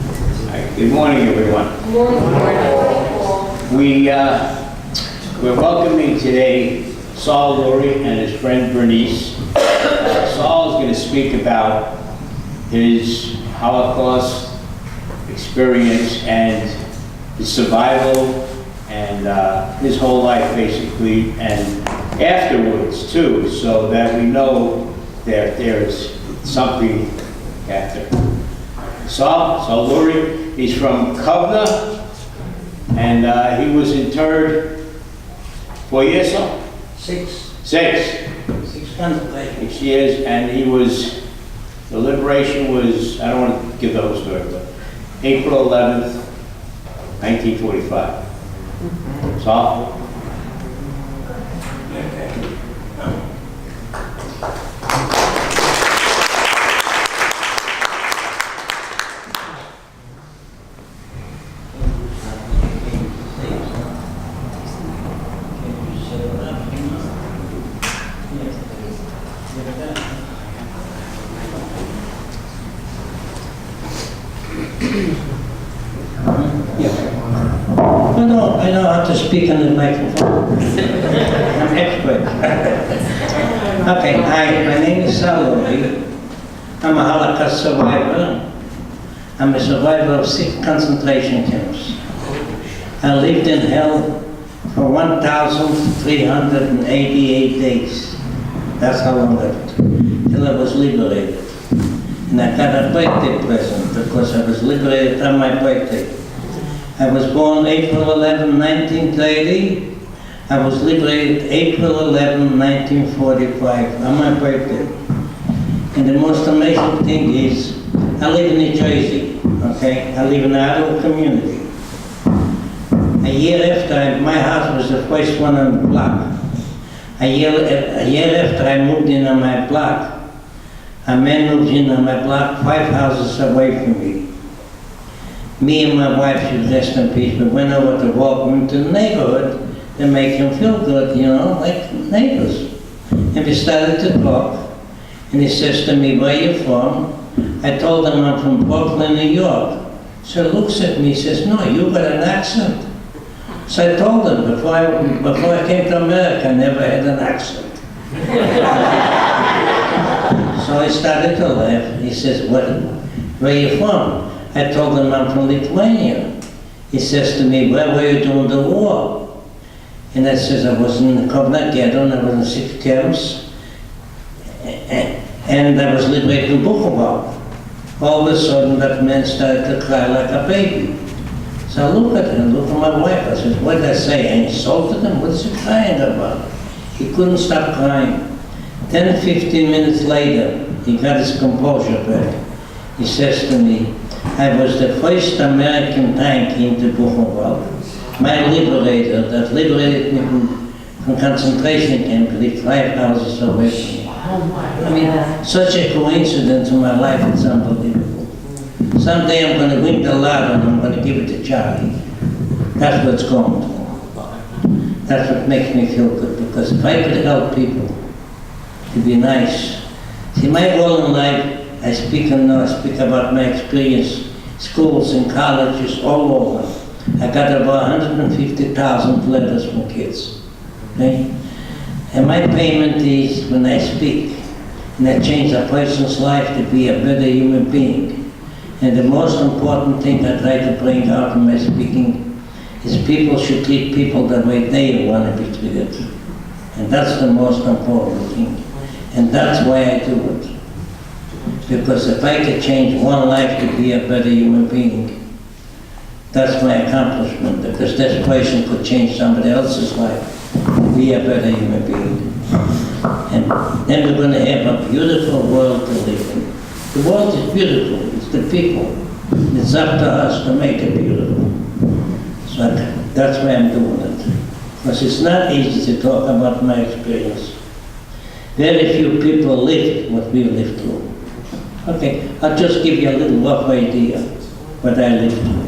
Good morning, everyone. Good morning. We're welcoming today Saul Lurie and his friend Bernice. Saul is going to speak about his Holocaust experience and his survival and his whole life, basically, and afterwards, too, so that we know that there's something after. Saul Lurie, he's from Kovna, and he was interred 4 years old? 6 6 years, and the liberation was, I don't want to give the whole story, but April 11th, 1945. Saul? I know how to speak on the microphone. I'm expert. Okay, hi, my name is Lurie. I'm a Holocaust survivor. I'm a survivor of 6 concentration camps. I lived in hell for 1,388 days. That's how long I lived, till I was liberated. And I got a birthday present because I was liberated on my birthday. I was born April 11, 1930. I was liberated April 11, 1945, on my birthday. And the most amazing thing is, I live in New Jersey, okay? I live in an adult community. A year after, my house was the first one on the block. A year after I moved in on my block, a man moved in on my block 5 houses away from me. Me and my wife, should rest in peace, we went over to welcome him to the neighborhood to make him feel good, you know, like neighbors. And we started to talk, and he says to me, "Where are you from?" I told him I'm from Brooklyn, New York. So he looks at me, he says, "No, you got an accent." So I told him, before I came to America, I never had an accent. So he started to laugh. He says, where are you from? I told him I'm from Lithuania. He says to me, where were you during the war? And I says, I was in the Kovna ghetto, and I was in 6 camps, and I was liberated in Buchenwald. All of a sudden, that man started to cry like a baby. So I look at him, look at my wife. I said, what did I say? I insulted him? What's he crying about? He couldn't stop crying. 10, 15 minutes later, he got his composure back. He says to me, I was the first American tank into Buchenwald. My liberator that liberated me from concentration camp lived 5 houses away from me. I mean, such a coincidence in my life, it's unbelievable. Someday I'm going to win the lotto and I'm going to give it to Charlie. That's what it's going for. That's what makes me feel good, because if I could help people to be nice. See, my role in life, I speak about my experience, schools and colleges all over. I got about 150,000 letters from kids, okay? And my payment is when I speak, and I change a person's life to be a better human being. And the most important thing I try to bring out in my speaking is people should treat people the way they want to be treated. And that's the most important thing. And that's why I do it. Because if I could change one life to be a better human being, that's my accomplishment, because this person could change somebody else's life to be a better human being. And then we're going to have a beautiful world to live in. The world is beautiful, it's the people. It's up to us to make it beautiful. So that's why I'm doing it. Because it's not easy to talk about my experience. Very few people live what we lived through. Okay, I'll just give you a little rough idea what I lived through.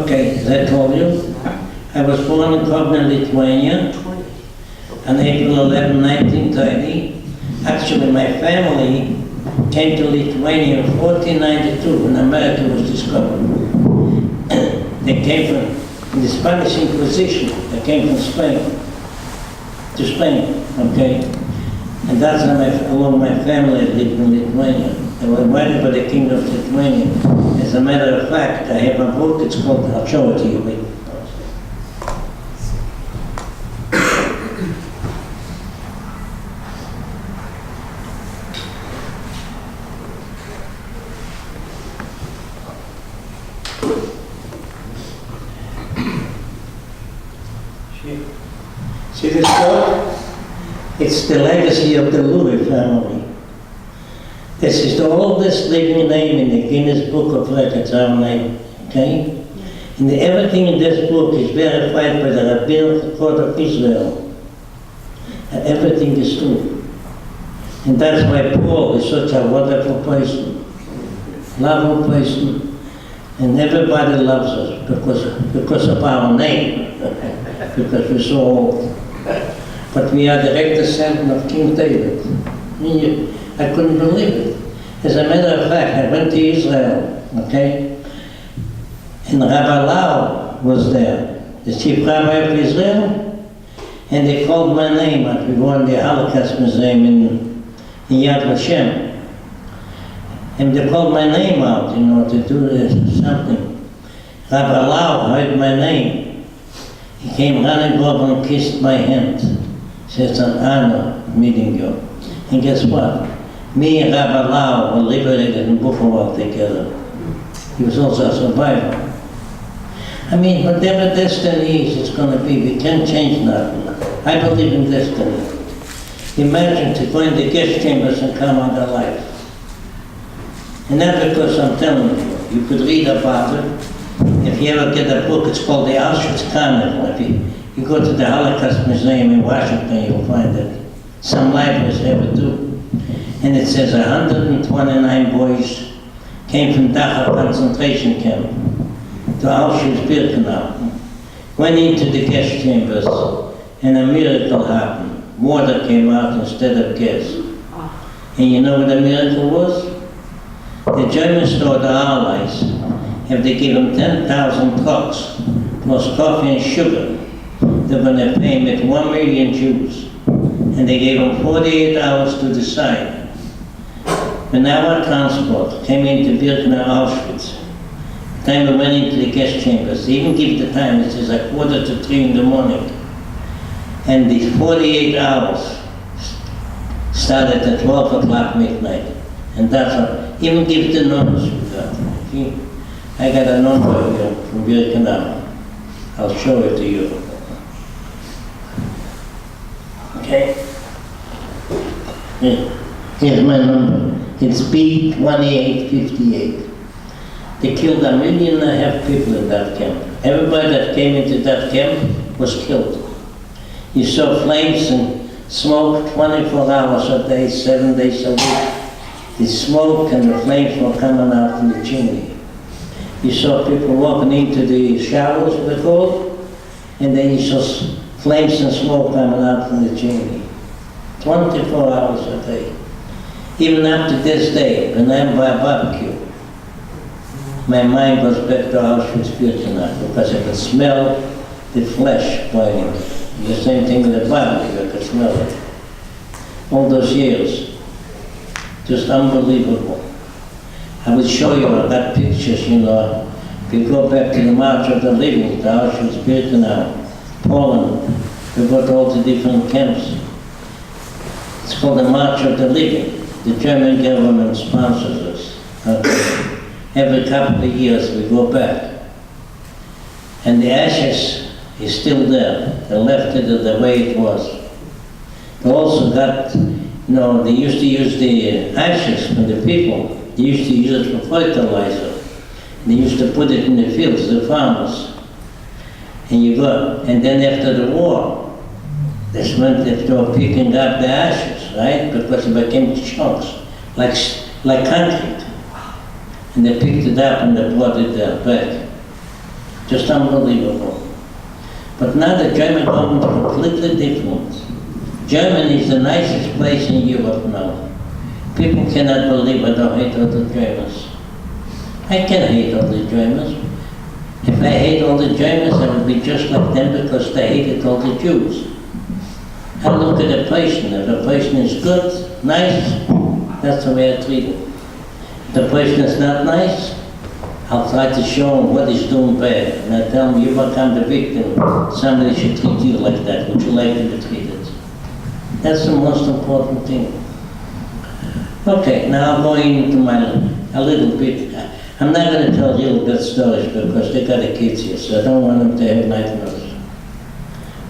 Okay, as I told you, I was born in Kovna, Lithuania on April 11, 1930. Actually, my family came to Lithuania in 1492 when America was discovered. They came from the Spanish Inquisition. They came from Spain to Spain, okay? And that's how all my family lived in Lithuania. They were invited by the King of Lithuania. As a matter of fact, I have a book, it's called, I'll show it to you later. See this book? It's the legacy of the Lurie family. This is the oldest living name in the Guinness Book of Records, our name, okay? And everything in this book is verified by the Rabbinical Court of Israel. And everything is true. And that's why Paul is such a wonderful person, lovable person, and everybody loves us because of our name, because we're so old. But we are direct descendant of King David. I couldn't believe it. As a matter of fact, I went to Israel, okay? And Rabbi Lau was there, the chief rabbi of Israel, and they called my name out. We were in the Holocaust Museum in Yad Vashem. And they called my name out, to do something. Rabbi Lau heard my name. He came running over and kissed my hand. He said, it's an honor meeting you. And guess what? Me and Rabbi Lau were liberated in Buchenwald together. He was also a survivor. I mean, whatever destiny is, it's going to be. We can't change nothing. I believe in destiny. Imagine to go in the guest chambers and come out alive. And not because I'm telling you. You could read about it. If you ever get a book, it's called the Auschwitz Chronicle. If you go to the Holocaust Museum in Washington, you'll find it. Some libraries have it too. And it says 129 boys came from Dachau concentration camp to Auschwitz-Birkenau, went into the gas chambers, and a miracle happened. Water came out instead of gas. And you know what the miracle was? The Germans told the Allies, if they give them 10,000 trucks, plus coffee and sugar, they're going to pay with 1 million Jews. And they gave them 48 hours to decide. When our transport came into Birkenau, Auschwitz, the time we went into the gas chambers, they even give the time, it says 2:45 in the morning. And the 48 hours started at 12 o'clock midnight. And that's what, even give the numbers we got. See? I got a number here from Birkenau. I'll show it to you. Okay? Here's my number. It's B2858. They killed 1.5 million people in that camp. Everybody that came into that camp was killed. You saw flames and smoke 24 hours a day, 7 days a week. The smoke and the flames were coming out from the chimney. You saw people walking into the showers, they're called, and then you saw flames and smoke coming out from the chimney. 24 hours a day. Even up to this day, when I'm by a barbecue, my mind goes back to Auschwitz-Birkenau because I could smell the flesh burning. The same thing with the barbecue, I could smell it. All those years, just unbelievable. I will show you, I got pictures, If you go back to the March of the Living, to Auschwitz-Birkenau, Poland, we got all the different camps. It's called the March of the Living. The German government sponsors us. Okay. Every couple of years we go back. And the ashes is still there. They left it the way it was. They also got, they used to use the ashes from the people. They used to use it for fertilizer. They used to put it in the fields, the farmers. And then after the war, they were picking up the ashes, right? Because it became chunks, like concrete. And they picked it up and they brought it back. Just unbelievable. But now the German government is completely different. Germany is the nicest place in Europe now. People cannot believe I don't hate all the Germans. I can hate all the Germans. If I hate all the Germans, I would be just like them because they hated all the Jews. I look at a person. If a person is good, nice, that's the way I treat him. If the person is not nice, I'll try to show him what he's doing bad. And I tell him, you become the victim. Somebody should treat you like that. Would you like to be treated? That's the most important thing. Okay, now I'm going into a little bit. I'm not going to tell little bit stories because they got the kids here, so I don't want them to have nightmares.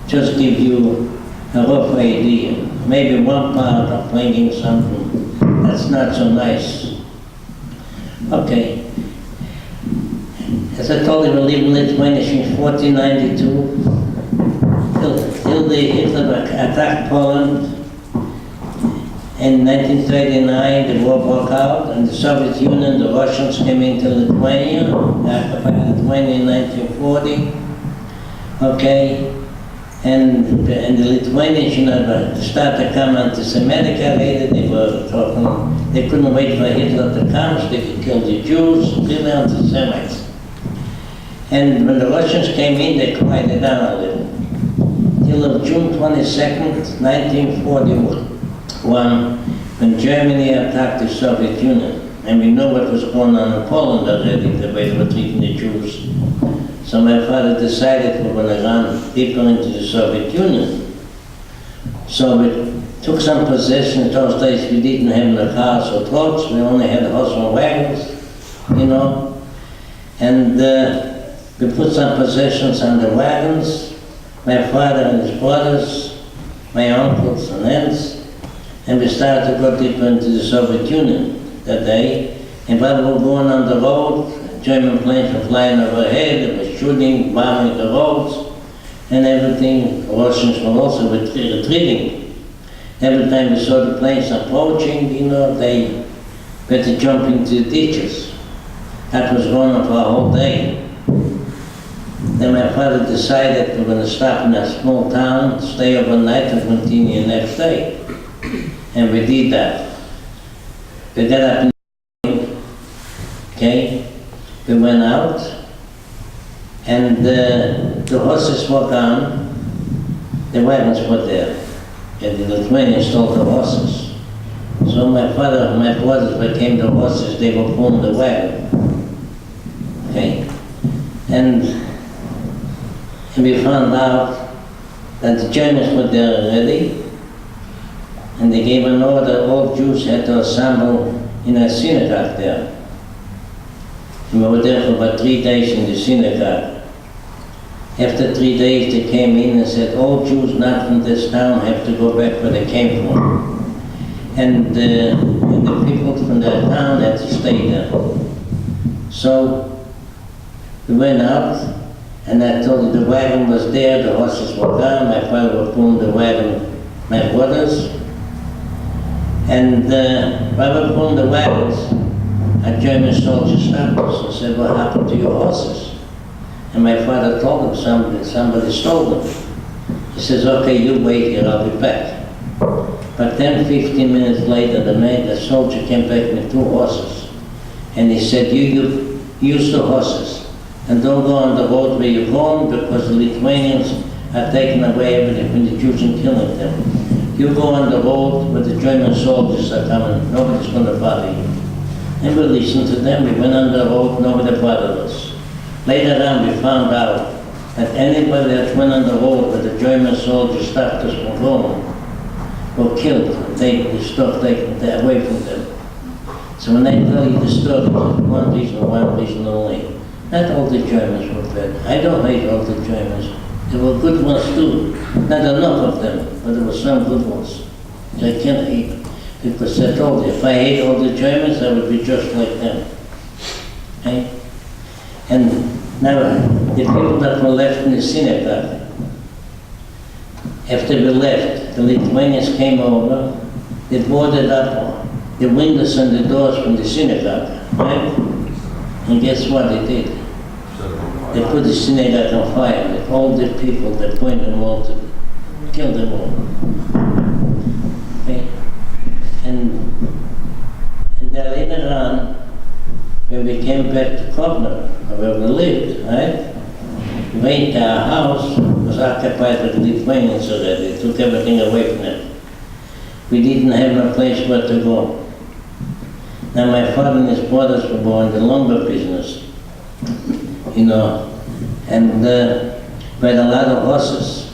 Just give you a rough idea. Maybe one part of bringing something that's not so nice. Okay. As I told you, we live in Lithuania since 1492, till the Hitler attacked Poland. In 1939, the war broke out, and the Soviet Union, the Russians came into Lithuania, occupied Lithuania in 1940. Okay, and the Lithuanians, started to come anti-Semitic later. They were talking, they couldn't wait for Hitler to come, so they could kill the Jews, really anti-Semites. And when the Russians came in, they quieted down a little. Till of June 22nd, 1941, when Germany attacked the Soviet Union. And we know what was going on in Poland already, the way they were treating the Jews. So my father decided we were going to run deeper into the Soviet Union. So we took some possession. In those days we didn't have no cars or trucks, we only had horse and wagons, And we put some possessions on the wagons, my father and his brothers, my uncles and aunts, and we started to go deeper into the Soviet Union that day. And while we were going on the road, German planes were flying overhead, they were shooting, bombing the roads, and everything. The Russians were also retreating. Every time we saw the planes approaching, they had to jump into the ditches. That was going on for a whole day. Then my father decided we're going to stop in a small town, stay overnight, and continue the next day. And we did that. We got up in the morning, okay? We went out, and the horses were gone. The wagons were there. And the Lithuanians stole the horses. So my father and my brothers became the horses, they were pulling the wagon. Okay? And we found out that the Germans were there already, and they gave an order all Jews had to assemble in a synagogue there. And we were there for about 3 days in the synagogue. After 3 days they came in and said all Jews not from this town have to go back where they came from. And the people from that town had to stay there. So we went out, and I told you the wagon was there, the horses were gone, my father was pulling the wagon, my brothers. And while we were pulling the wagons, a German soldier stopped us and said, what happened to your horses? And my father told him somebody stole them. He says, okay, you wait here, I'll be back. But 10, 15 minutes later, the soldier came back with 2 horses. And he said, you use the horses. And don't go on the road where you're going because the Lithuanians are taking away everything from the Jews and killing them. You go on the road where the German soldiers are coming, nobody's going to bother you. And we listened to them, we went on the road, nobody bothered us. Later on we found out that anybody that went on the road where the German soldiers stopped us from going were killed and taken the stuff taken away from them. So when I tell you the story, there's one reason only. Not all the Germans were bad. I don't hate all the Germans. There were good ones too. Not enough of them, but there were some good ones. I can't hate them. Because I told you, if I hate all the Germans, I would be just like them. Okay? And now, the people that were left in the synagogue, after we left, the Lithuanians came over, they boarded up the windows and the doors from the synagogue, right? And guess what they did? They put the synagogue on fire with all the people that went and wanted to kill them all. Okay? And later on, when we came back to Kovno, where we lived, right? We went to our house, was occupied with Lithuanians already. They took everything away from it. We didn't have no place where to go. Now my father and his brothers were born in the lumber business, you know, and we had a lot of horses.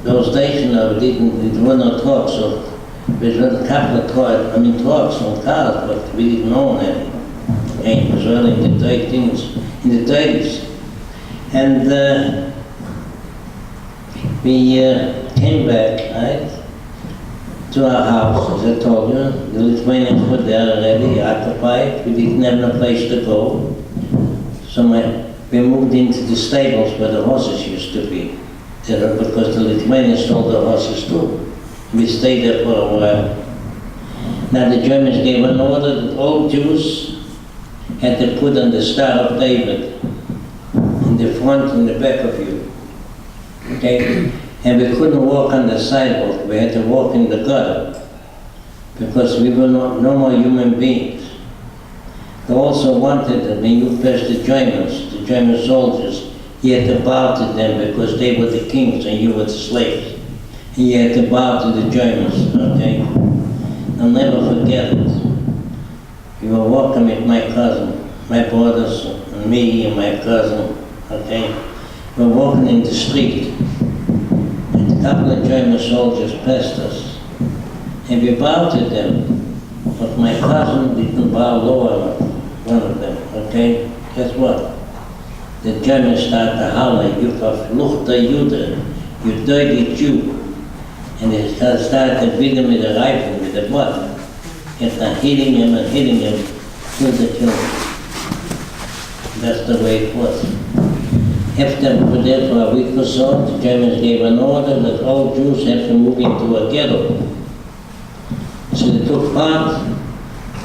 Those days, you know, there were no trucks, so we had a couple of trucks and cars, but we didn't own any. Okay, it was early in the 30s. And we came back, right, to our house, as I told you. The Lithuanians were there already, occupied. We didn't have no place to go. So we moved into the stables where the horses used to be, because the Lithuanians stole the horses too. We stayed there for a while. Now the Germans gave an order that all Jews had to put on the Star of David in the front and the back of you. Okay? And we couldn't walk on the sidewalk. We had to walk in the gutter because we were no more human beings. They also wanted that when you passed the German soldiers, you had to bow to them because they were the kings and you were the slaves. And you had to bow to the Germans, okay? I'll never forget it. We were walking with my cousin, my brothers, and me and my cousin, okay? We were walking in the street, and a couple of German soldiers passed us, and we bowed to them, but my cousin didn't bow lower than one of them, okay? Guess what? The Germans started to holler, "You verfluchter Jude, you dirty Jew." And they started to beat him with a rifle, with a butt. Kept on hitting him till they killed him. That's the way it was. After we were there for a week or so, the Germans gave an order that all Jews had to move into a ghetto. So they took part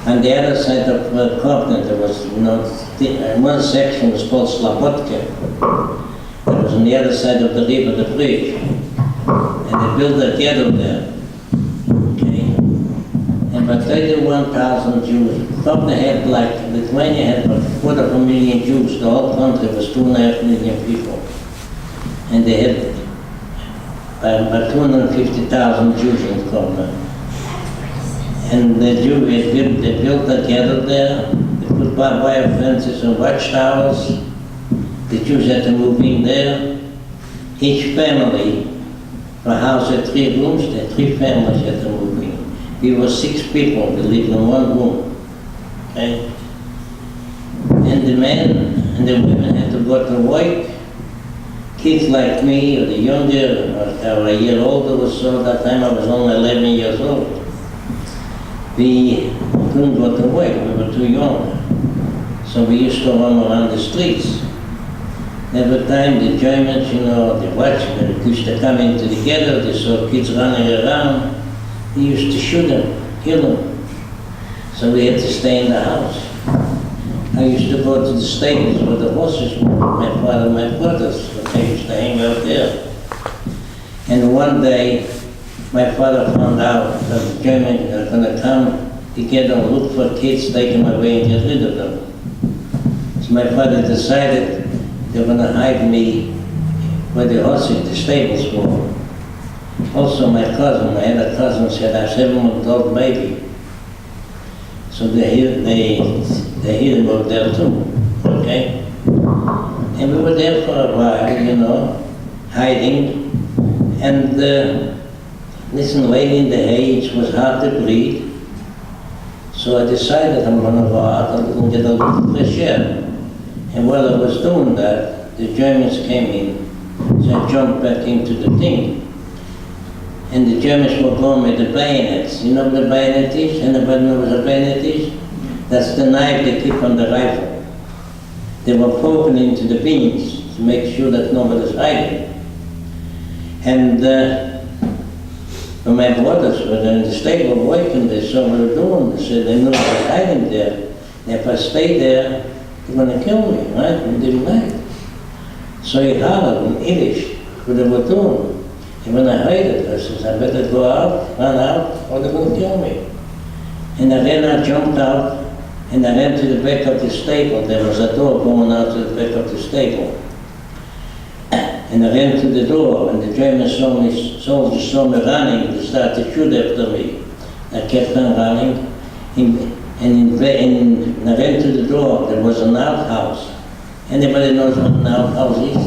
on the other side of Kovno. There was, you know, one section was called Slobodka. That was on the other side of the river, the bridge. And they built a ghetto there. Okay? And about 31,000 Jews. Kovno had Lithuania had about 250,000 Jews. The whole country was 2.5 million people. And they had about 250,000 Jews in Kovno. And the Jews, they built a ghetto there. They put barbed wire fences and watchtowers. The Jews had to move in there. Each family, a house had 3 rooms, there 3 families had to move in. We were 6 people, we lived in 1 room. Okay? And the men and the women had to go to work. Kids like me, or the younger, or a year older or so, that time I was only 11 years old. We couldn't go to work, we were too young. So we used to run around the streets. Every time the Germans, you know, the watchmen used to come into the ghetto, they saw kids running around, they used to shoot them, kill them. So we had to stay in the house. I used to go to the stables where the horses were, my father and my brothers, but they used to hang out there. And one day, my father found out that the Germans are going to come together and look for kids, take them away and get rid of them. So my father decided they were going to hide me where the horses, the stables were. Also my cousin, I had a cousin, said I have a 7-month-old baby. So they hid him out there too, okay? And we were there for a while, you know, hiding. And listen, late in the hay, it was hard to breathe. So I decided I'm going to go out and get a little fresh air. And while I was doing that, the Germans came in, so I jumped back into the thing. And the Germans were going with the bayonets. You know what the bayonet is? Anybody know what a bayonet is? That's the knife they keep on the rifle. They were poking into the beans to make sure that nobody's hiding. And when my brothers were in the stable working, they saw what we were doing. They said they knew I was hiding there. And if I stayed there, they're going to kill me, right? We didn't like it. So he hollered in Yiddish what they were doing. And when I heard it, I said, I better go out, run out, or they're going to kill me. And I ran out, jumped out, And I ran to the back of the stable. There was a door going out to the back of the stable. And I ran to the door, and the German soldiers saw me running. They started to shoot after me. I kept on running, and I ran to the door. There was an outhouse. Anybody knows what an outhouse is?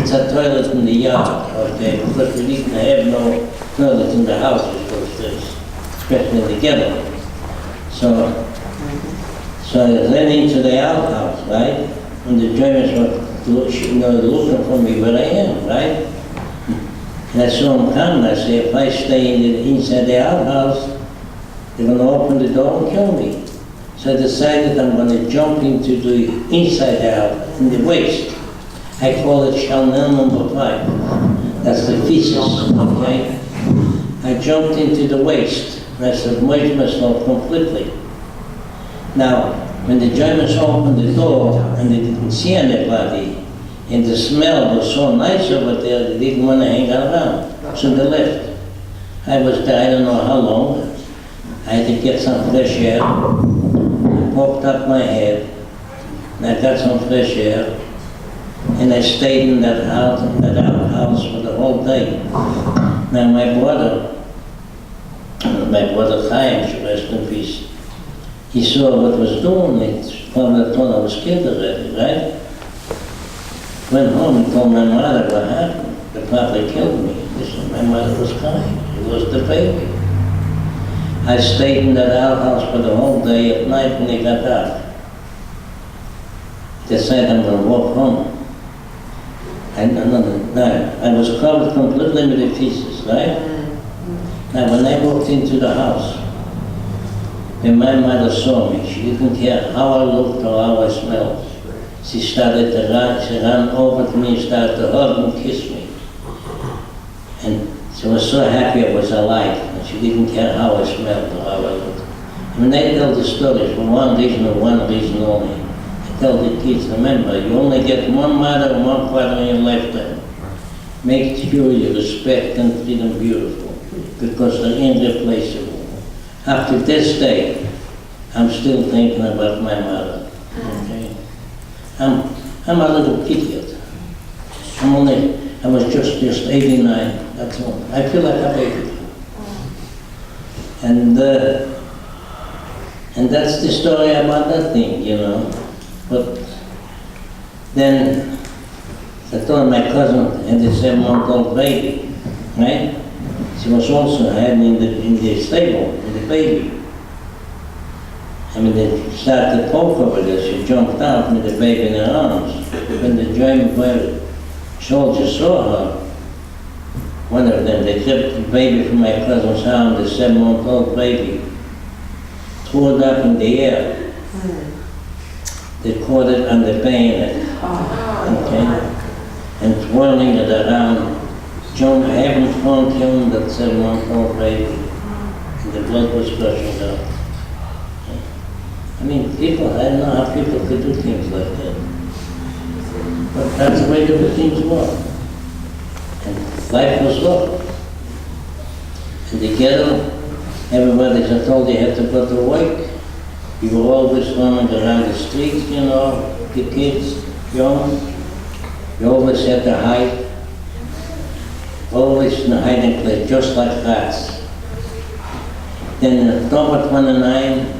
It's a toilet in the yard, okay? Because we didn't have no toilet in the houses those days, especially in the ghetto. So I ran into the outhouse, right? And the Germans were looking for me where I am, right? And I saw them coming. I said, if I stay inside the outhouse, they're going to open the door and kill me. So I decided I'm going to jump into the inside out, in the waist. I call it Sholom number 5. That's the thesis, okay? I jumped into the waist, and I submerged myself completely. Now, when the Germans opened the door and they didn't see anybody, and the smell was so nice over there, they didn't want to hang around. So they left. I was there, I don't know how long. I had to get some fresh air. I poked up my head, and I got some fresh air, and I stayed in that house for the whole day. Now my brother Chaim, should rest in peace, he saw what was doing. He probably thought I was killed already, right? Went home and told my mother what happened. They probably killed me. Listen, my mother was crying. She lost the baby. I stayed in that outhouse for the whole day. At night when they got dark, they said I'm going to walk home. I was covered completely with the pieces, right? Now when I walked into the house, when my mother saw me, she didn't care how I looked or how I smelled. She started to run, she ran over to me and started to hug and kiss me. And she was so happy I was alive, and she didn't care how I smelled or how I looked. And when I tell the stories for one reason and one reason only, I tell the kids, remember, you only get one mother and one father in your lifetime. Make sure you respect and treat them beautiful, because they're irreplaceable. After this day, I'm still thinking about my mother. Okay? I'm a little idiot. I was just 89, that's all. I feel like a baby. And that's the story about that thing, you know. But then I told my cousin had a 7-month-old baby, right? She was also hiding in the stable, in the baby. I mean, they started to poke over there. She jumped out with the baby in her arms. When the German soldiers saw her, one of them, they took the baby from my cousin's arm, the 7-month-old baby, threw it up in the air. They caught it on the bayonet, okay, and twirling it around. John, I haven't found him that 7-month-old baby, and the blood was gushing out. I mean, I don't know how people could do things like that. But that's the way the things were. And life was rough. In the ghetto, everybody was told they had to go to work. You were always running around the streets, you know, the kids, young. You always had to hide. Always in a hiding place, just like rats. Then on October 29,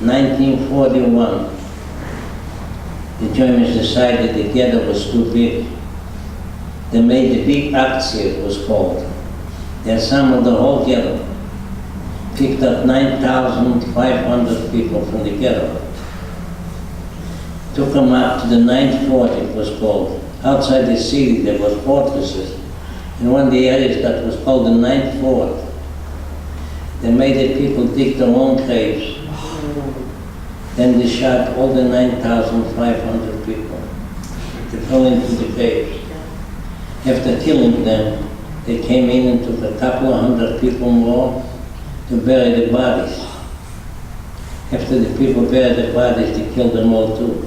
1941, the Germans decided the ghetto was too big. They made the big Aktie, it was called. They assembled the whole ghetto, picked up 9,500 people from the ghetto, took them up to the 9th fort, it was called. Outside the city there were fortresses. In one of the areas that was called the 9th fort, they made the people dig their own graves. Then they shot all the 9,500 people. They fell into the graves. After killing them, they came in and took a couple of 100 people more to bury the bodies. After the people buried the bodies, they killed them all too.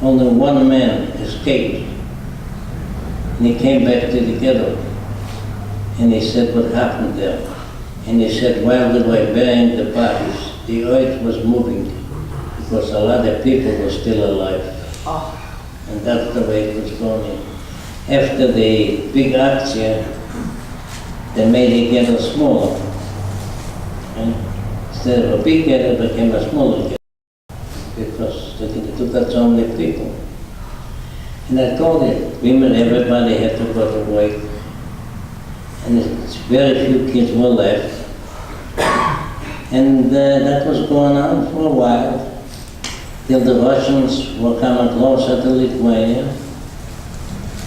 Only one man escaped. And he came back to the ghetto. And he said what happened there. And he said while they were burying the bodies, the earth was moving. because a lot of people were still alive. Oh, And that's the way it was going. After the big action, they made the ghetto smaller. And instead of a big ghetto, it became a smaller ghetto. Because they took out so many people. And I told you, women, everybody had to go to work. And very few kids were left. And that was going on for a while, till the Russians were coming closer to Lithuania.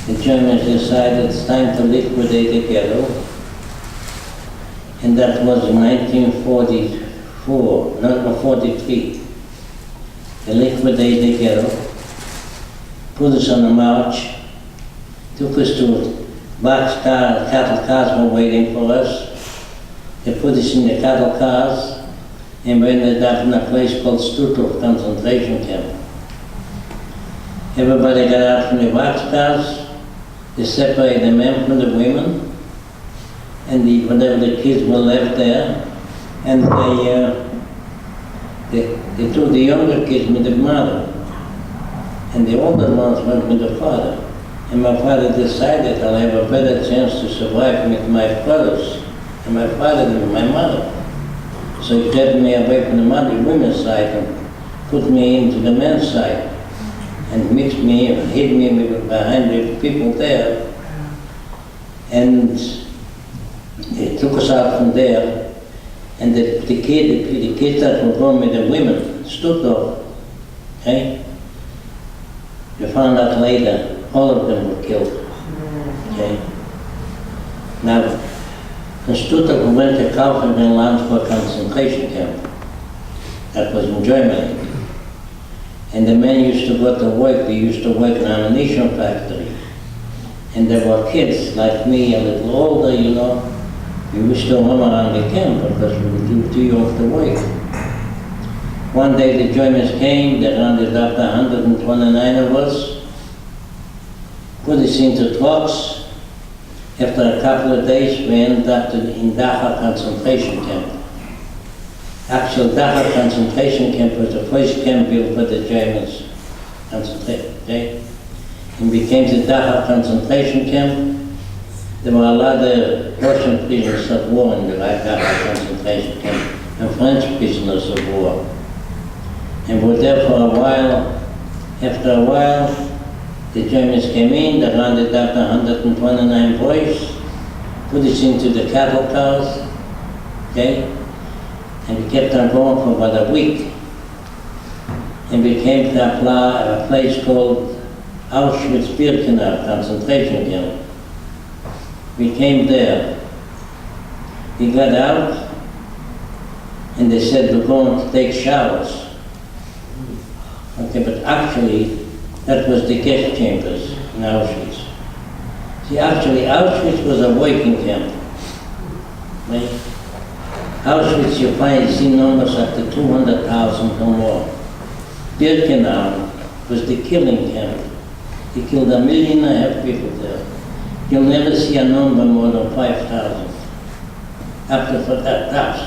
The Germans decided it's time to liquidate the ghetto. And that was in 1944, not 43. They liquidated the ghetto, put us on a march, took us to boxcar, cattle cars were waiting for us. They put us in the cattle cars and we ended up in a place called Stutthof concentration camp. Everybody got out from the boxcars, they separated the men from the women, and whatever the kids were left there, and they took the younger kids with the mother, and the older ones went with the father. And my father decided I'll have a better chance to survive with my brothers and my father than my mother. So he kept me away from the women's side and put me into the men's side and mixed me and hid me behind the people there. And he took us out from there. And the kids that were going with the women stood up. Okay? We found out later, all of them were killed. Okay? Now, in Stuttgart, we went to Kaufmannland for a concentration camp. That was in Germany. And the men used to go to work. They used to work in an ammunition factory. And there were kids like me, a little older, you know. We used to run around the camp because we were too young to work. One day the Germans came, they rounded up 129 of us, put us into trucks. After a couple of days, we ended up in Dachau concentration camp. Actual Dachau concentration camp was the first camp built for the Germans. Okay? It became the Dachau concentration camp. There were a lot of Russian prisoners of war in the Dachau concentration camp and French prisoners of war. And we were there for a while. After a while, the Germans came in, they rounded up 129 boys, put us into the cattle cars, okay? And we kept on going for about a week. And we came to a place called Auschwitz-Birkenau concentration camp. We came there. We got out, and they said we're going to take showers. Okay, but actually, that was the gas chambers in Auschwitz. See, actually, Auschwitz was a working camp. Right? Auschwitz, you see numbers up to 200,000 or more. Birkenau was the killing camp. They killed 1.5 million people there. You'll never see a number more than 5,000. Up to that tops.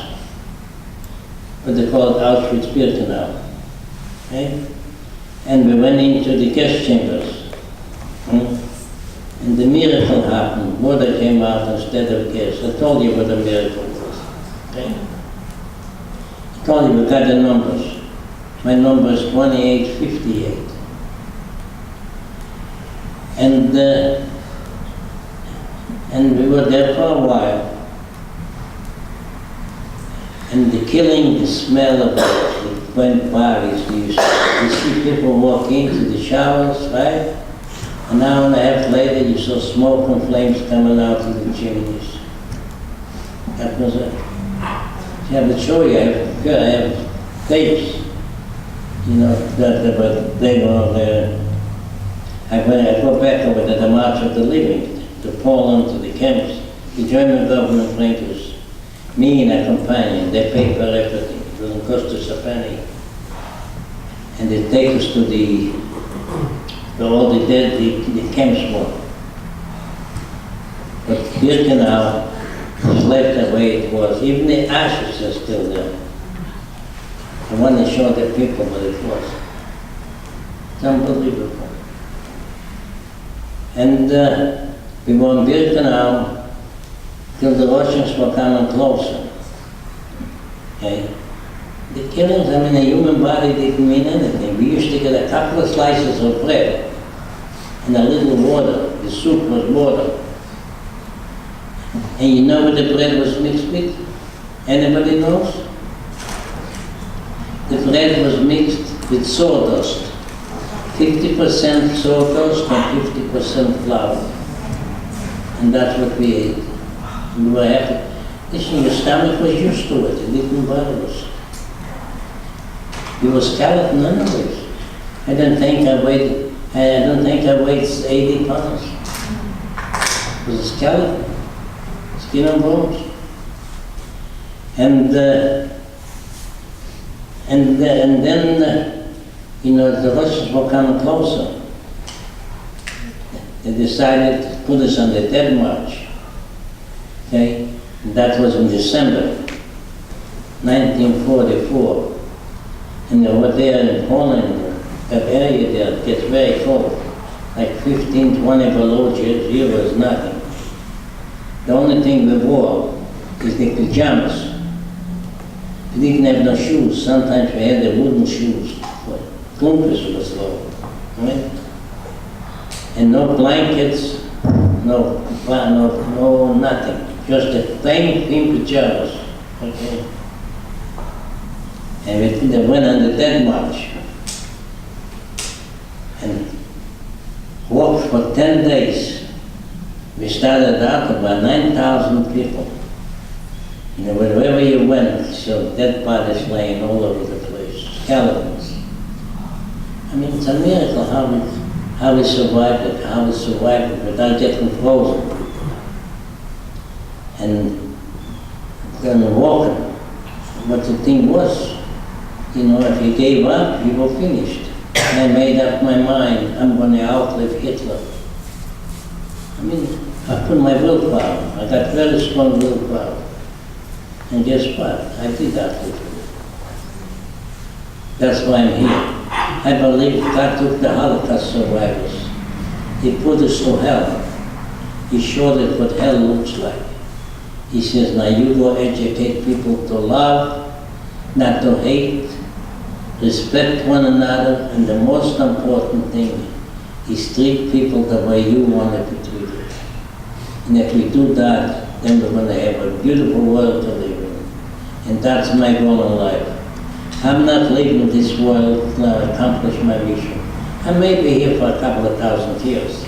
What they called Auschwitz-Birkenau. Okay? And we went into the gas chambers. And the miracle happened. Water came out instead of gas. I told you what the miracle was. Okay? I told you we got the numbers. My number is 2858. And we were there for a while. And the killing, the smell of it went varies. You see people walk into the showers, right? An hour and a half later, you saw smoke and flames coming out of the chimneys. That was it. See, I would show you. I have tapes. You know that they were there. I go back over to the March of the Living, to Poland, to the camps. The German government went to us. Me and a companion, they paid for everything. It doesn't cost us a penny. And they take us to all the dead, the camps were. But Birkenau is left the way it was. Even the ashes are still there. I want to show the people what it was. It's unbelievable. And we were in Birkenau till the Russians were coming closer. Okay? The killings, I mean, the human body didn't mean anything. We used to get a couple of slices of bread and a little water. The soup was water. And you know what the bread was mixed with? Anybody knows? The bread was mixed with sawdust. 50% sawdust and 50% flour. And that's what we ate. We were happy. Listen, your stomach was used to it. It didn't bother us. We were skeleton anyways. I don't think I weighed 80 pounds. It was a skeleton. Skin and bones. And then, you know, the Russians were coming closer. They decided to put us on the Dead March. Okay? And that was in December 1944. And over there in Poland, that area there gets very cold. Like 15, 20 below zero is nothing. The only thing we wore is the pajamas. We didn't have no shoes. Sometimes we had the wooden shoes. Klumpers was low. Right? And no blankets, no nothing. Just the plain thin pajamas. Okay? And we went on the Dead March. And walked for 10 days. We started out about 9,000 people. And wherever you went, so dead bodies laying all over the place, skeletons. I mean, it's a miracle how we survived it without getting frozen. And then walking. But the thing was, you know, if you gave up, you were finished. And I made up my mind, I'm going to outlive Hitler. I mean, I put my willpower. I got very strong willpower. And guess what? I did outlive him. That's why I'm here. I believe God took the Holocaust survivors. He put us to hell. He showed us what hell looks like. He says, now you go educate people to love, not to hate, respect one another, and the most important thing is treat people the way you want to be treated. And if we do that, then we're going to have a beautiful world to live in. And that's my goal in life. I'm not leaving this world to accomplish my mission. I may be here for a couple of thousand years,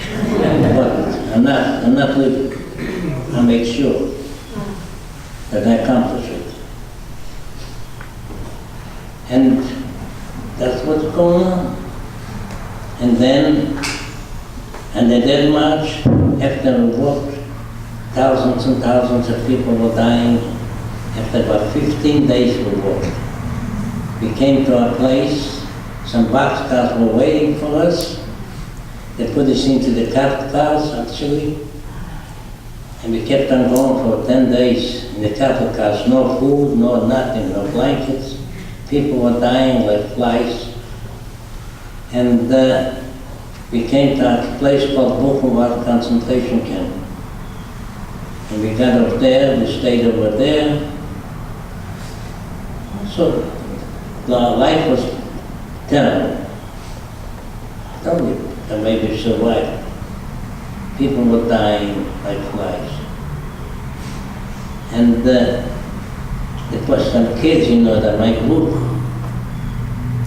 but I'm not leaving. I make sure that I accomplish it. And that's what's going on. And then, on the Dead March, after we walked, thousands and thousands of people were dying. After about 15 days we walked. We came to a place, some boxcars were waiting for us. They put us into the cars, actually. And we kept on going for 10 days in the cattle cars. No food, no nothing, no blankets. People were dying like flies. And we came to a place called Buchenwald concentration camp. And we got up there, we stayed over there. So life was terrible. I told you, I maybe survived. People were dying like flies. And there was some kids, you know, that my group,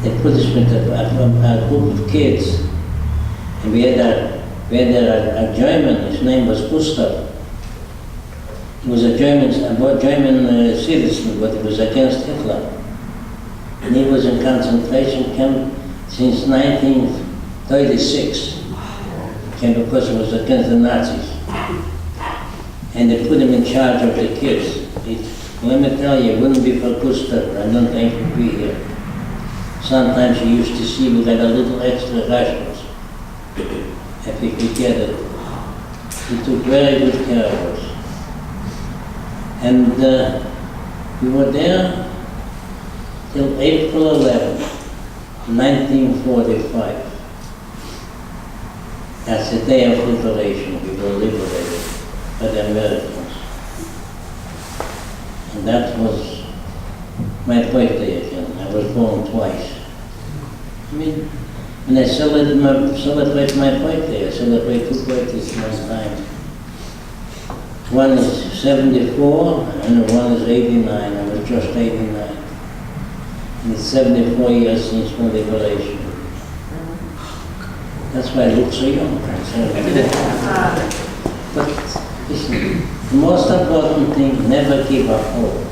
they put us with a group of kids. And we had a German, his name was Gustav. He was a German citizen, but he was against Hitler. And he was in concentration camp since 1936. Because he was against the Nazis. And they put him in charge of the kids. Let me tell you, it wouldn't be for Gustav, I don't think he'd be here. Sometimes he used to see we got a little extra rations, if he could get it. He took very good care of us. And we were there till April 11, 1945. That's the day of liberation. We were liberated by the Americans. And that was my birthday again. I was born twice. I mean, when I celebrate my birthday, I celebrate two birthdays at one time. One is 74 and one is 89. I was just 89. And it's 74 years since my liberation. That's why I look so young. But listen, the most important thing, never give up hope.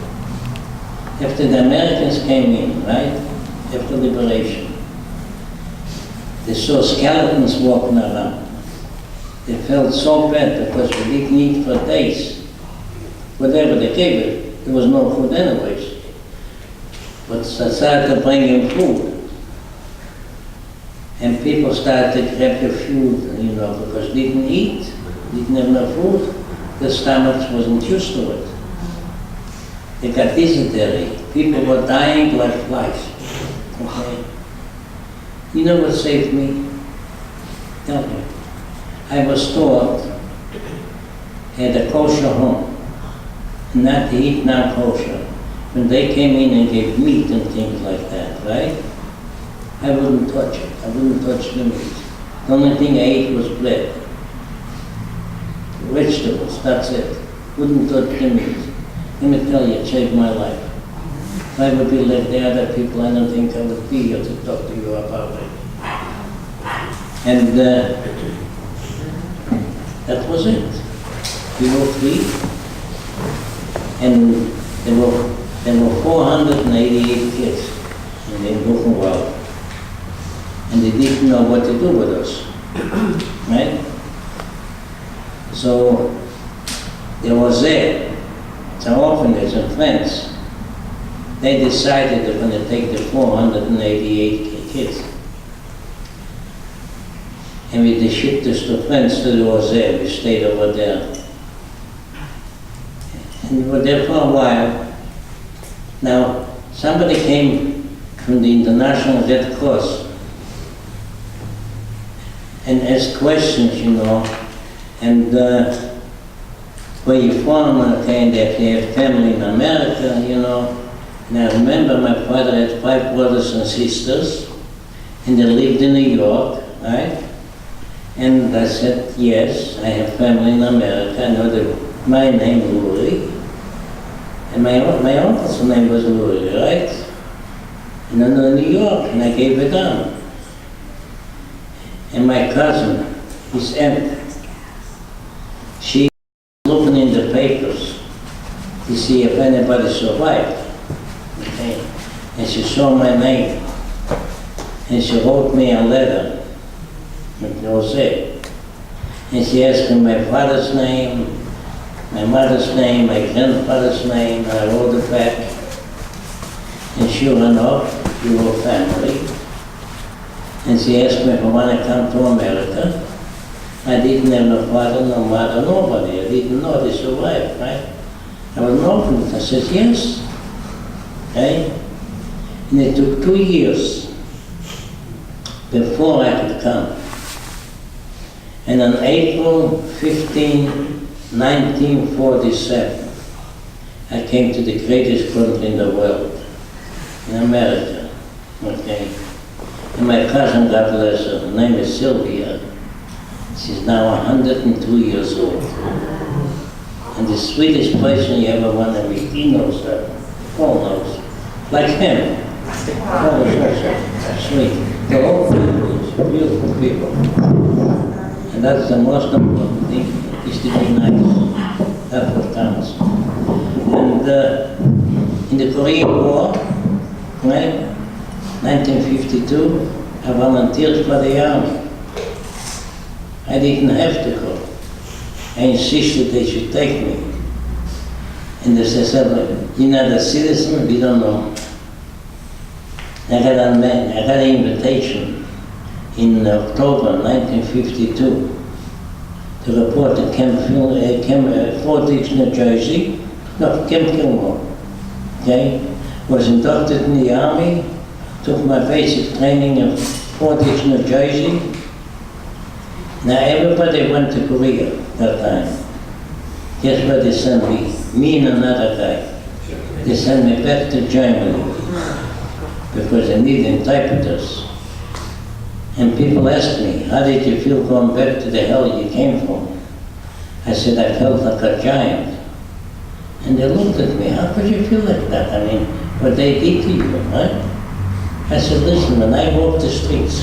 After the Americans came in, right, after liberation, they saw skeletons walking around. They felt so bad because we didn't eat for days. Whatever they gave it, there was no food anyways. But they started to bring in food. And people started to grab the food, because they didn't eat, didn't have enough food. The stomachs wasn't used to it. They got dysentery. People were dying like flies. Okay? You know what saved me? Tell me. I was taught at a kosher home not to eat non-kosher. When they came in and gave meat and things like that, right? I wouldn't touch it. I wouldn't touch the meat. The only thing I ate was bread. Vegetables, that's it. Wouldn't touch the meat. Let me tell you, it saved my life. If I would be like the other people, I don't think I would be here to talk to you about it. And that was it. We were free. And there were 488 kids in the Buchenwald. And they didn't know what to do with us, right? So there was it's an orphanage and friends. They decided they're going to take the 488 kids. And they shipped us to friends to the Ozeh. We stayed over there. And we were there for a while. Now, somebody came from the International Red Cross and asked questions, and where you from, okay, and if they have family in America, And I remember my father had 5 brothers and sisters, and they lived in New York, right? And I said, yes, I have family in America. I know my name is Lurie, and my uncle's name was Lurie, right? And I know New York, and I gave it down. And my cousin, his aunt, she was looking in the papers to see if anybody survived. Okay? And she saw my name. And she wrote me a letter. It was it. And she asked me my father's name, my mother's name, my grandfather's name, and I wrote it back. And sure enough, we were family. And she asked me if I want to come to America. I didn't have no father, no mother, nobody. I didn't know they survived, right? I was an orphan. I said, yes. Okay? And it took 2 years before I could come. And on April 15, 1947, I came to the greatest country in the world, in America. Okay? And my cousin, God bless her, her name is Sylvia. She's now 102 years old. And the sweetest person you ever want to meet, he knows that. Paul knows. Like him. Paul is also sweet. They're all people, beautiful people. And that's the most important thing, is to be nice. That's what counts. And in the Korean War, right? 1952, I volunteered for the army. I didn't have to go. I insisted they should take me. And they said, you're not a citizen? We don't know. I got an invitation in October 1952 to report at Fort Dix, New Jersey. No, Camp Gilmore. Okay? was inducted in the Army, took my basic training in Portage, New Jersey. Now everybody went to Korea that time. Guess where they sent me? Me and another guy. They sent me back to Germany because they need interpreters. And people asked me, how did you feel going back to the hell you came from? I said, I felt like a giant. And they looked at me, how could you feel like that? I mean, what they did to you, right? I said, listen, when I walked the streets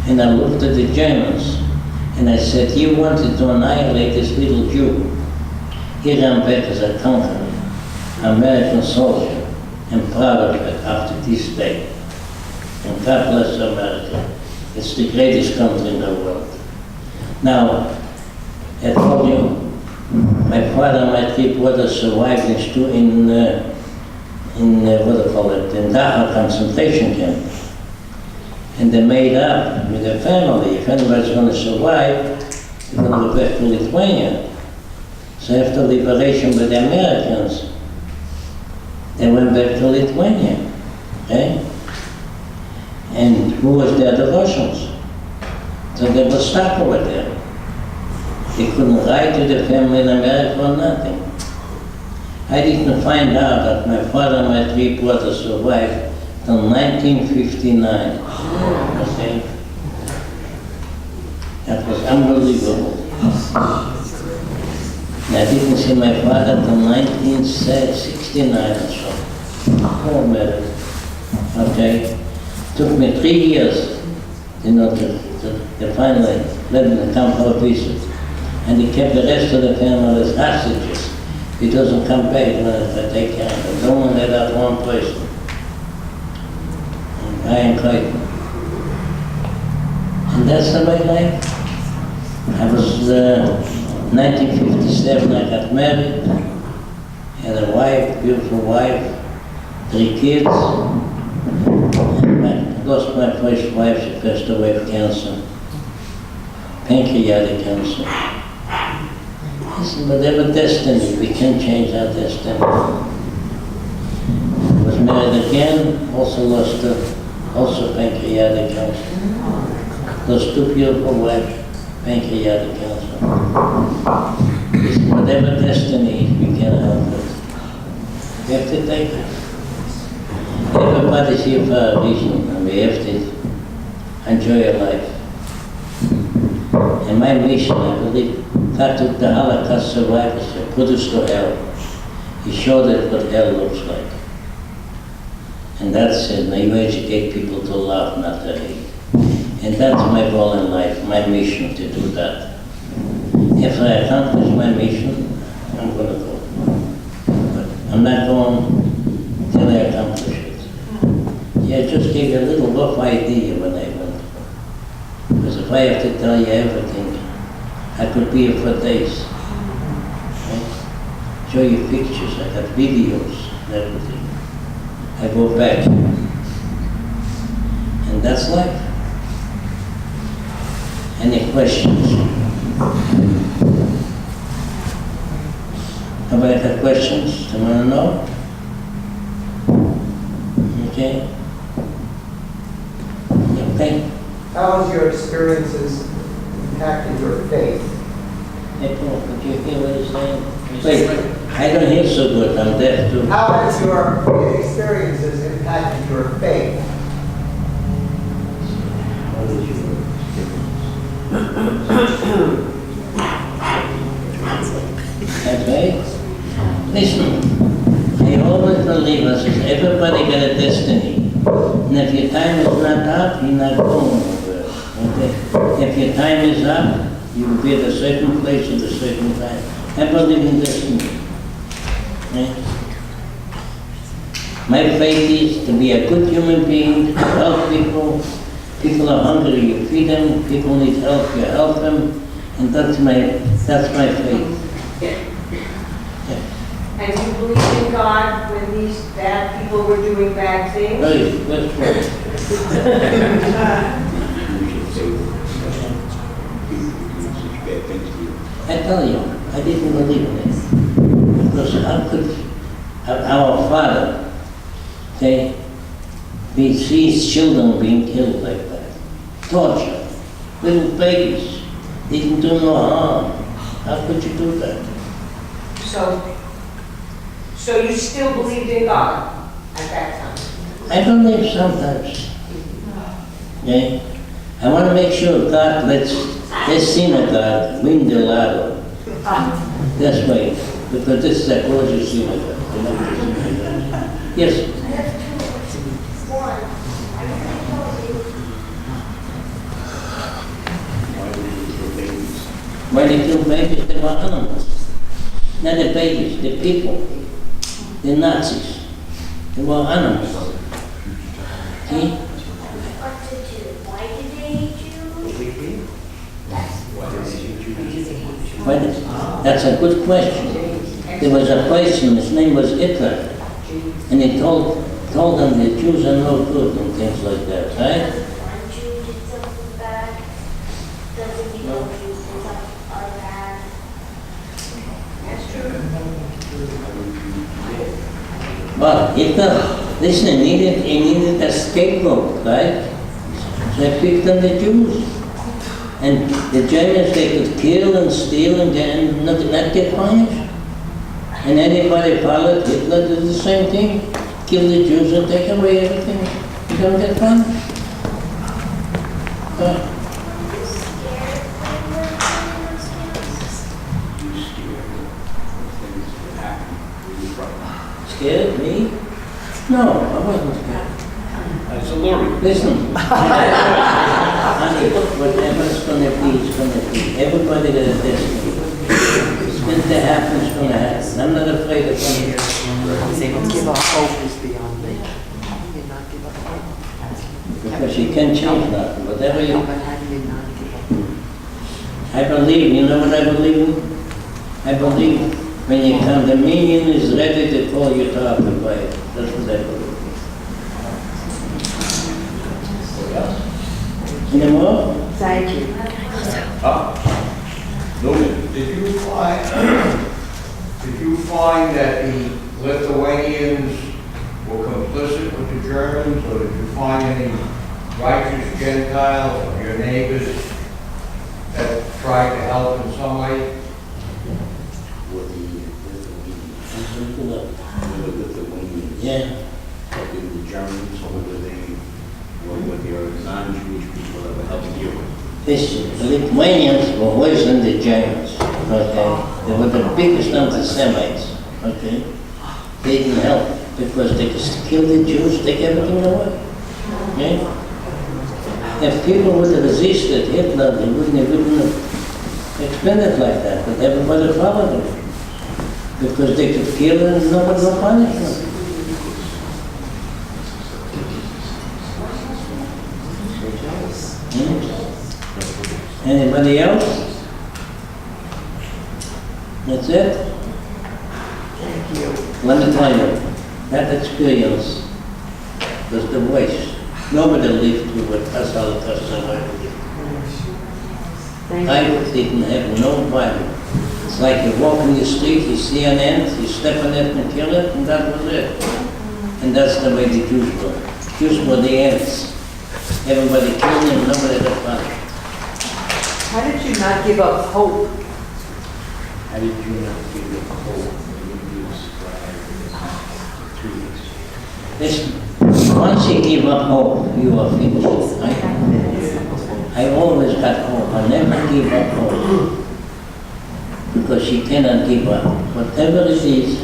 and I looked at the Germans and I said, you wanted to annihilate this little Jew. Here I'm back as a conqueror, American soldier, and proud of it after this day. And God bless America. It's the greatest country in the world. Now, I told you, my father and my three brothers survived in what do you call it, in Dachau concentration camp. And they made up with their family, if anybody's going to survive, they're going to go back to Lithuania. So after liberation by the Americans, they went back to Lithuania, okay? And who was there? The Russians. So they were stuck over there. They couldn't write to the family in America or nothing. I didn't find out that my father and my three brothers survived till 1959. Okay? That was unbelievable. And I didn't see my father till 1969 or so. Oh, man. Okay? Took me 3 years, to finally let him come for a visit. And he kept the rest of the family as hostages. He doesn't come back when I take care of him. Don't let out one person. And I am Clayton. And that's the way life. I was 1957, I got married, had a wife, beautiful wife, 3 kids. And I lost my first wife, she passed away of cancer, pancreatic cancer. Listen, whatever destiny, we can change our destiny. I was married again, also lost also pancreatic cancer. Lost 2 beautiful wives, pancreatic cancer. Listen, whatever destiny, we can help it. We have to take it. Everybody's here for a reason, and we have to enjoy your life. And my mission, I believe, God took the Holocaust survivors and put us to hell. He showed us what hell looks like. And that's it. Now you educate people to love, not to hate. And that's my goal in life, my mission, to do that. If I accomplish my mission, I'm going to go. But I'm not going till I accomplish it. Yeah, I just gave you a little rough idea when I went. Because if I have to tell you everything, I could be here for days. Right? Show you pictures, I got videos and everything. I go back. And that's life. Any questions? Have I got questions? Do you want to know? Okay? Okay? How has your experiences impacted your faith? Hey, Paul, could you hear what he's saying? Wait, I don't hear so good, I'm deaf too. How has your experiences impacted your faith? Okay? Listen, I always believe us, everybody got a destiny. And if your time is not up, you're not going nowhere. Okay? If your time is up, you will be at a certain place at a certain time. I believe in destiny. Right? My faith is to be a good human being, to help people. People are hungry, you feed them. People need help, you help them. And that's my faith. And you believe in God when these bad people were doing bad things? Very good point. I tell you, I didn't believe in it. Because how could our Father okay? We see children being killed like that. Torture. Little babies. They didn't do no harm. How could you do that? So you still believed in God at that time? I believe sometimes. Okay? I want to make sure God lets this synagogue win the lotto. That's right. Because this is a gorgeous synagogue. Yes. Why they kill babies? They were animals. Not the babies, the people. The Nazis. They were animals. See? What to do? Why did they hate you? That's a good question. There was a person, his name was Hitler, and he told them the Jews are no good and things like that, right? One Jew did something bad, doesn't mean all Jews are bad. That's true. But Hitler, listen, he needed a scapegoat, right? So he picked on the Jews. And the Germans, they could kill and steal and not get punished. And anybody followed Hitler did the same thing. Kill the Jews and take away everything. You don't get punished. Were you scared when you were doing those things? Scared me? No, I wasn't scared. That's a Lurie. Listen. Honey, whatever's gonna be, is gonna be. Everybody got a destiny. It's going to happen, it's gonna happen. I'm not afraid of anything. Give up hope is beyond me. How do you not give up hope? Because you can't change nothing. Whatever No, you... but how do you not give up hope? I believe, you know what I believe in? I believe when you come, the minion is ready to call you to occupy it. That's what I believe. Any more? Thank you. Did you find that the Lithuanians were complicit with the Germans, or did you find any righteous Gentiles or your neighbors that tried to help in some way? Yeah. The Germans, or whether they were with your non-Jewish people that were helping you? Listen, the Lithuanians were worse than the Germans, okay? They were the biggest anti-Semites, okay? They didn't help because they could kill the Jews, take everything away, okay? If people would have resisted Hitler, they wouldn't have expanded like that, but everybody followed them. Because they could kill and nobody would punish them. Anybody else? That's it? Thank you. Let me tell you, that experience was the worst. Nobody lived through what us Holocaust survived. Thank I you. didn't have no problem. It's like you walk in the street, you see an ant, you step on it and kill it, and that was it. And that's the way the Jews were. Jews were the ants. Everybody killed them, nobody got punished. How did you not give up hope? How did you not give up hope when you survived 3 weeks? Listen, once you give up hope, you are finished. I always got hope. I never give up hope. Because you cannot give up. Whatever it is,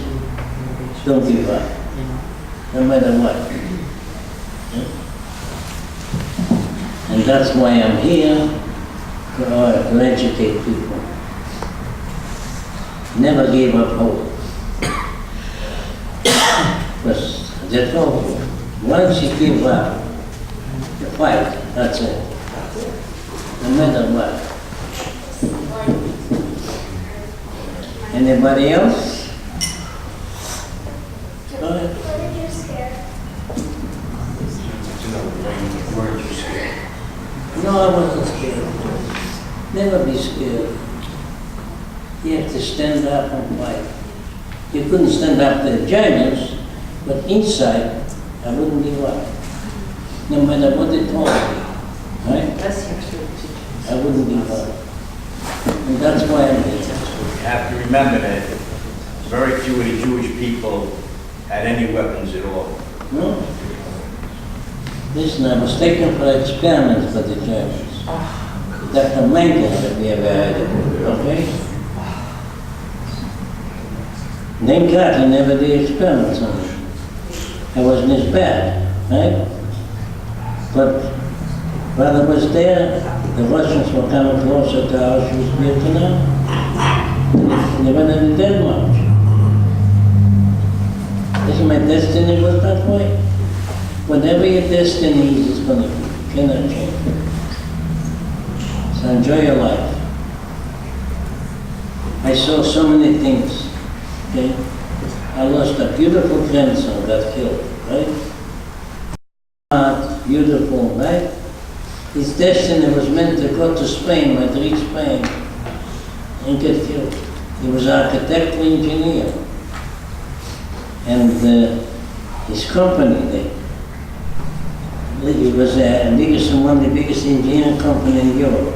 don't give up. No matter what. And that's why I'm here, to educate people. Never give up hope. Because they told you, once you give up, you fight, that's it. No matter what. Anybody else? Go ahead. What did you scare? Weren't you scared? No, I wasn't scared. Never be scared. You have to stand up and fight. You couldn't stand up to the Germans, but inside, I wouldn't give up. No matter what it cost me, right? I wouldn't give up. And that's why I'm here. You have to remember that very few of the Jewish people had any weapons at all. No? Listen, I was taken for experiments by the Germans. Dr. Mengele, if you ever heard of it, okay? Thank God he never did experiments on me. I wasn't as bad, right? But while I was there, the Russians were coming closer to Auschwitz-Birkenau. And they weren't any dead much. Isn't my destiny was that way? Whatever your destiny is going to be, you cannot change it. So enjoy your life. I saw so many things, okay? I lost a beautiful grandson, got killed, right? Beautiful, right? His destiny was meant to go to Spain, might reach Spain, and get killed. He was an architectural engineer. And his company, he was one of the biggest engineering company in Europe.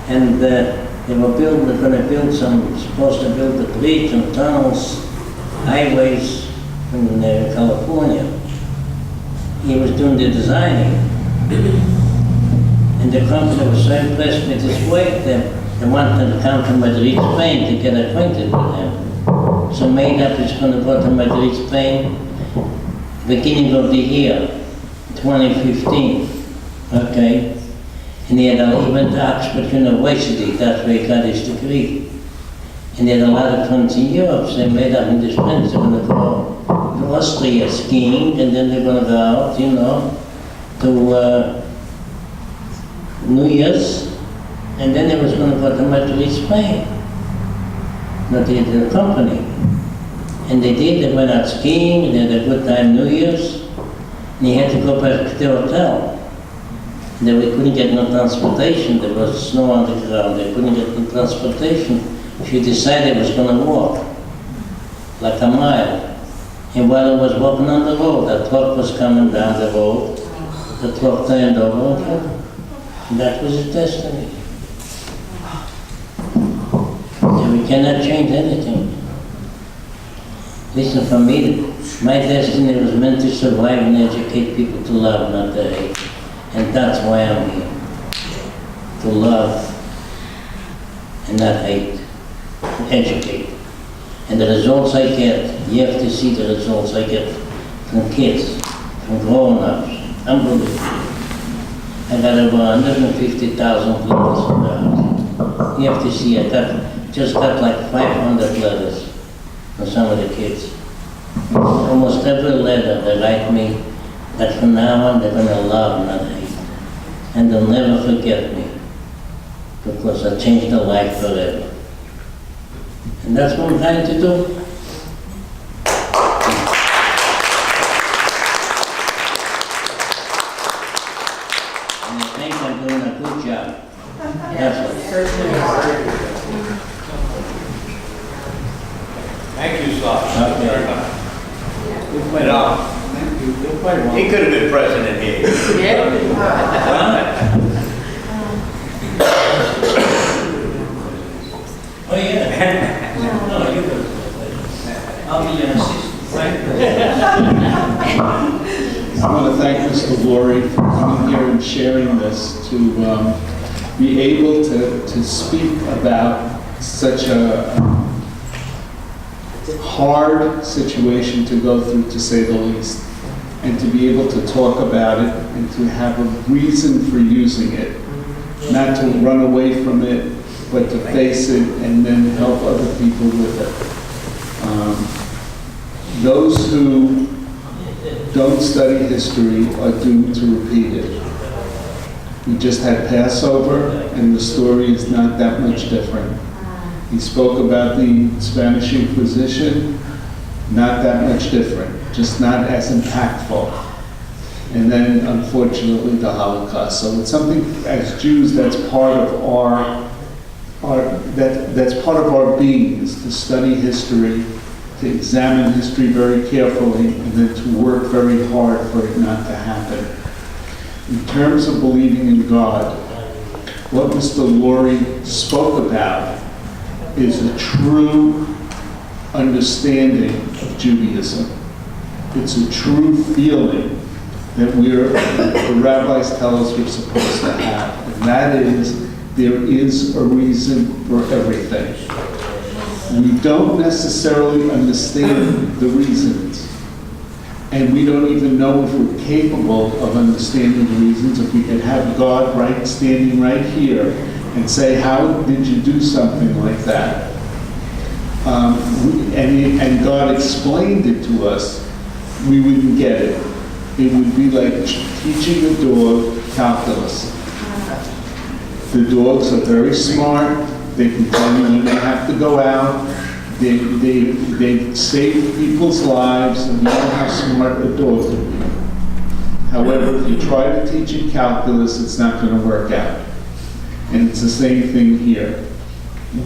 And they were supposed to build a bridge and tunnels, highways in California. He was doing the designing. And the company was so impressed with his work that they wanted to come to Madrid, Spain to get acquainted with him. So made up is going to go to Madrid, Spain, beginning of the year, 2015, okay? And he went to Oxford University, that's where he got his degree. And he had a lot of friends in Europe, so they made up in this friends, they're going to go to Austria skiing, and then they're going to go out, you know, to New Year's, and then they was going to go to Madrid, Spain. Not the company. And they did, they went out skiing, and they had a good time New Year's, and he had to go back to the hotel. And then we couldn't get no transportation, there was snow on the ground, they couldn't get no transportation. She decided he was going to walk, like a mile. And while he was walking on the road, a truck was coming down the road, the truck turned over, and that was his destiny. And we cannot change anything. Listen, for me, my destiny was meant to survive and educate people to love, not to hate. And that's why I'm here. To love and not hate. Educate. And the results I get, you have to see the results I get from kids, from grown-ups. Unbelievable. I got over 150,000 letters from the house. You have to see, I just got like 500 letters from some of the kids. Almost every letter they write me that from now on they're going to love, not hate. And they'll never forget me because I changed their life forever. And that's what I'm trying to do. And I think I'm doing a good job. That's what. Thank you, Sal. Okay. Very much. You're quite wrong. He could have been president here. Oh, yeah. No, you could. I'll be your assistant. I want to thank Mr. Lurie for coming here and sharing this, to be able to speak about such a hard situation to go through, to say the least, and to be able to talk about it and to have a reason for using it, not to run away from it, but to face it and then help other people with it. Those who don't study history are doomed to repeat it. We just had Passover, and the story is not that much different. He spoke about the Spanish Inquisition, not that much different, just not as impactful. And then, unfortunately, the Holocaust. So it's something, as Jews, that's part of our that's part of our being, is to study history to examine history very carefully, and then to work very hard for it not to happen. In terms of believing in God, what Mr. Lurie spoke about is a true understanding of Judaism. It's a true feeling that the rabbis tell us we're supposed to have, and that is, there is a reason for everything. We don't necessarily understand the reasons, and we don't even know if we're capable of understanding the reasons. If we could have God standing right here and say, how did you do something like that? And God explained it to us, we wouldn't get it. It would be like teaching a dog calculus. The dogs are very smart. They can tell you when they have to go out. They save people's lives, and you know how smart a dog can be. However, if you try to teach it calculus, it's not going to work out. And it's the same thing here.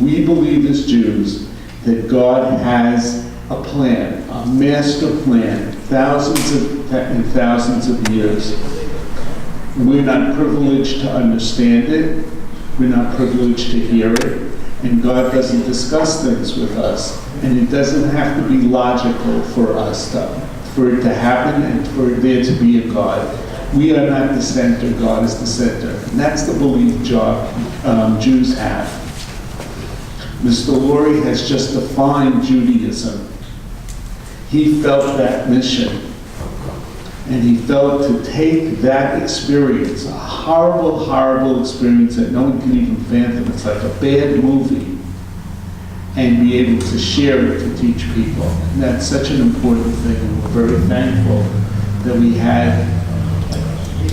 We believe as Jews that God has a plan, a master plan, thousands and thousands of years. We're not privileged to understand it. We're not privileged to hear it. And God doesn't discuss things with us. And it doesn't have to be logical for us, for it to happen and for there to be a God. We are not the center, God is the center. And that's the belief Jews have. Mr. Lurie has just defined Judaism. He felt that mission. And he felt to take that experience, a horrible, horrible experience that no one can even fathom, it's like a bad movie, and be able to share it to teach people. And that's such an important thing, and we're very thankful that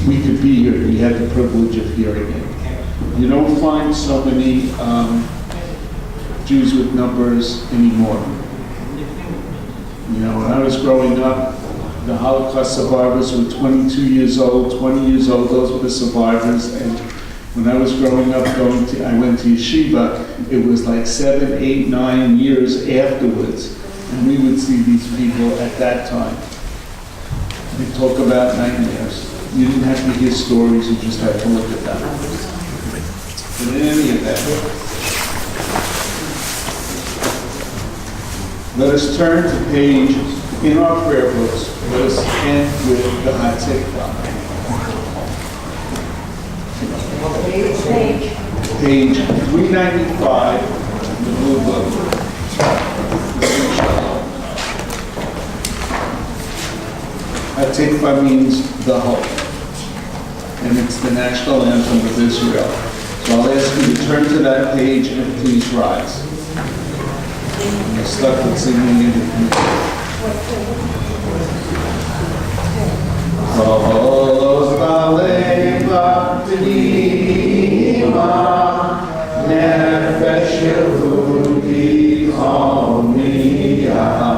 we could be here, we had the privilege of hearing it. You don't find so many Jews with numbers anymore. You know, when I was growing up, the Holocaust survivors were 22 years old, 20 years old, those were the survivors. And when I was growing up, I went to yeshiva, it was like 7, 8, 9 years afterwards. And we would see these people at that time. They talk about nightmares. You didn't have to hear stories, you just had to look at them. But in any event, let us turn to page, in our prayer books, let us end with the Hatikvah. Page 395, the blue book. Hatikvah means the hope, and it's the national anthem of Israel. So I'll ask you to turn to that page and please rise. I'm stuck with singing in it. Tolos balei b'tnima nefesh Yehudi omiyah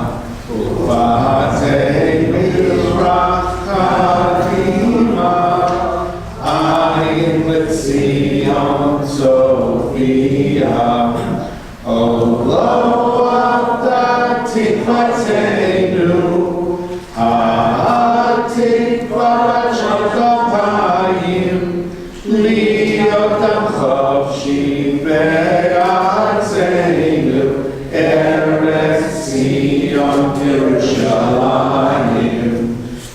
uvatei mizrach kadima ayin l'tzion Sophia Olo ata tikvateinu Hatikvah shakapayim liyotam chavshi be'arzeinu Eretz Zion Yerushalayim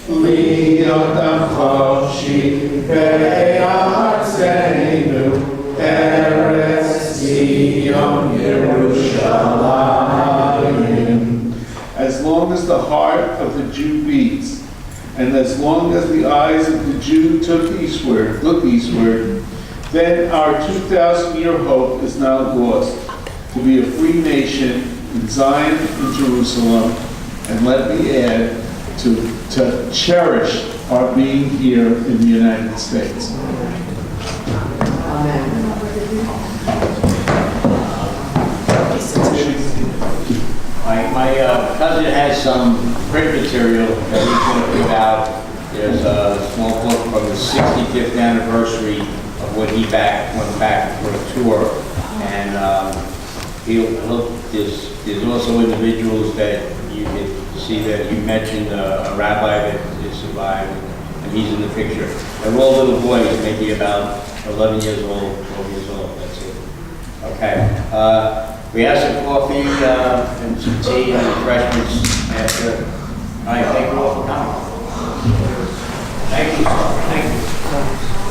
liyotam chavshi be'arzeinu Eretz Zion Yerushalayim. As long as the heart of the Jew beats, and as long as the eyes of the Jew look eastward, then our 2,000-year hope is now lost, to be a free nation in Zion and Jerusalem, and let me add, to cherish our being here in the United States. Amen. My cousin has some print material that he's going to give out. There's a small book from the 65th anniversary of when he went back for a tour. And there's also individuals that you can see that you mentioned, a rabbi that survived, and he's in the picture. They're all little boys, maybe about 11 years old, 12 years old, that's it. Okay. We have some coffee and some tea and refreshments after. All right, thank you all for coming. Thank you. Thank you.